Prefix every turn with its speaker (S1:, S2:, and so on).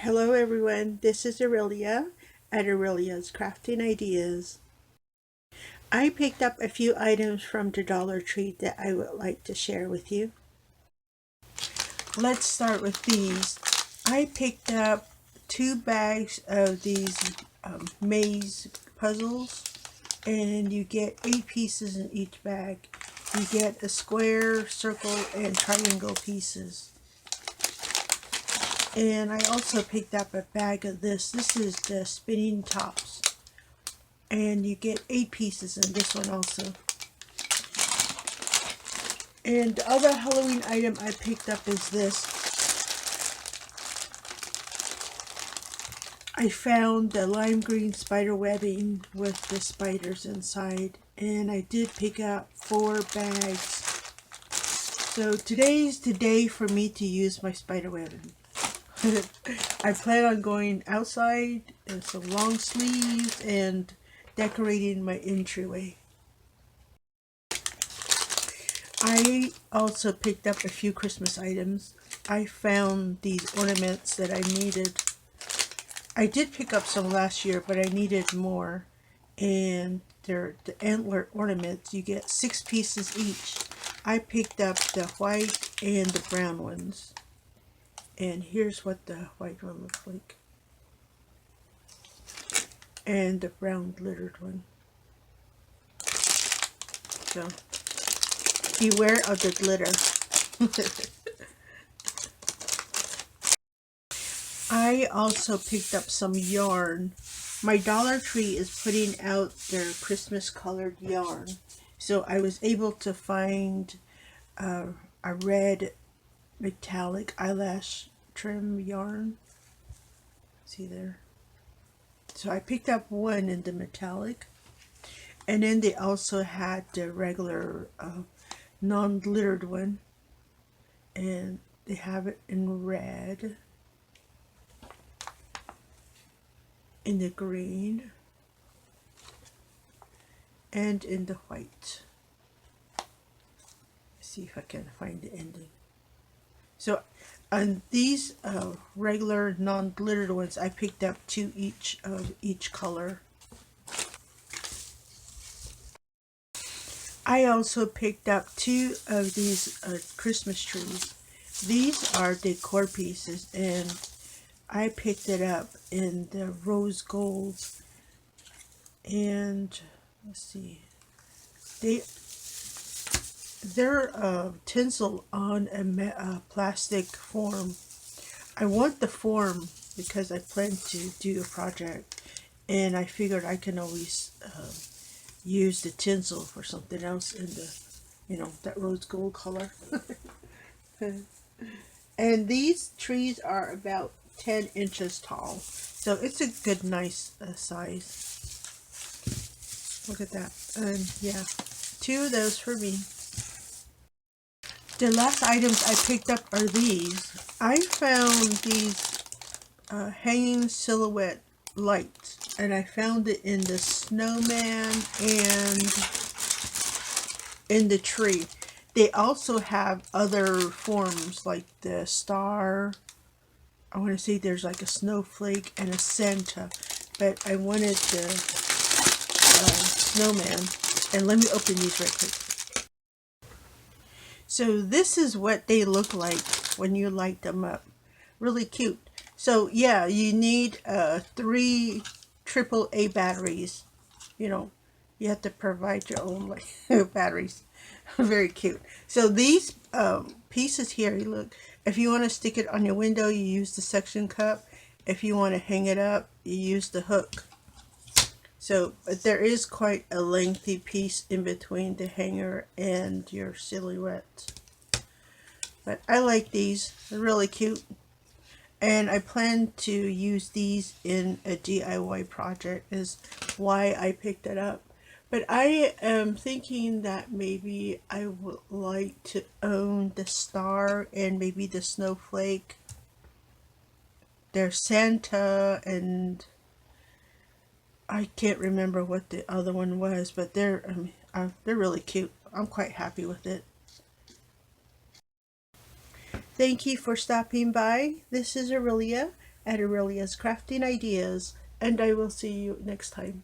S1: Hello everyone, this is Aurelia at Aurelia's Crafting Ideas. I picked up a few items from the Dollar Tree that I would like to share with you. Let's start with these. I picked up 2 bags of these maze puzzles, and you get 8 pieces in each bag. You get a square, circle, and triangle pieces. And I also picked up a bag of this. This is the spinning tops. And you get 8 pieces in this one also. And the other Halloween item I picked up is this. I found the lime green spider webbing with the spiders inside. And I did pick up 4 bags. So today's the day for me to use my spider webbing. I plan on going outside in some long sleeves and decorating my entryway. I also picked up a few Christmas items. I found these ornaments that I needed. I did pick up some last year, but I needed more. And they're the antler ornaments. You get 6 pieces each. I picked up the white and the brown ones. And here's what the white one looks like. And the brown glittered one. So, beware of the glitter. I also picked up some yarn. My Dollar Tree is putting out their Christmas colored yarn. So I was able to find a red metallic eyelash trim yarn. See there? So I picked up one in the metallic. And then they also had the regular non-glittered one. And they have it in red, in the green, and in the white. Let's see if I can find the ending. So on these regular non-glittered ones, I picked up 2 each of each color. I also picked up 2 of these Christmas trees. These are decor pieces, and I picked it up in the rose gold. And let's see, they're tinsel on a plastic form. I want the form because I plan to do a project, and I figured I can always use the tinsel for something else in the, that rose gold color. And these trees are about 10 inches tall, so it's a good, nice size. Look at that. And yeah, 2 of those for me. The last items I picked up are these. I found these hanging silhouette lights, and I found it in the snowman and in the tree. They also have other forms like the star. I want to say there's like a snowflake and a Santa, but I wanted the snowman. And let me open these right quick. So this is what they look like when you light them up. Really cute. So yeah, you need 3 AAA batteries. You have to provide your own batteries. Very cute. So these pieces here, look, if you want to stick it on your window, you use the suction cup. If you want to hang it up, you use the hook. So there is quite a lengthy piece in between the hanger and your silhouette. But I like these. They're really cute. And I plan to use these in a DIY project, is why I picked it up. But I am thinking that maybe I would like to own the star and maybe the snowflake. There's Santa, and I can't remember what the other one was, but they're really cute. I'm quite happy with it. Thank you for stopping by. This is Aurelia at Aurelia's Crafting Ideas, and I will see you next time.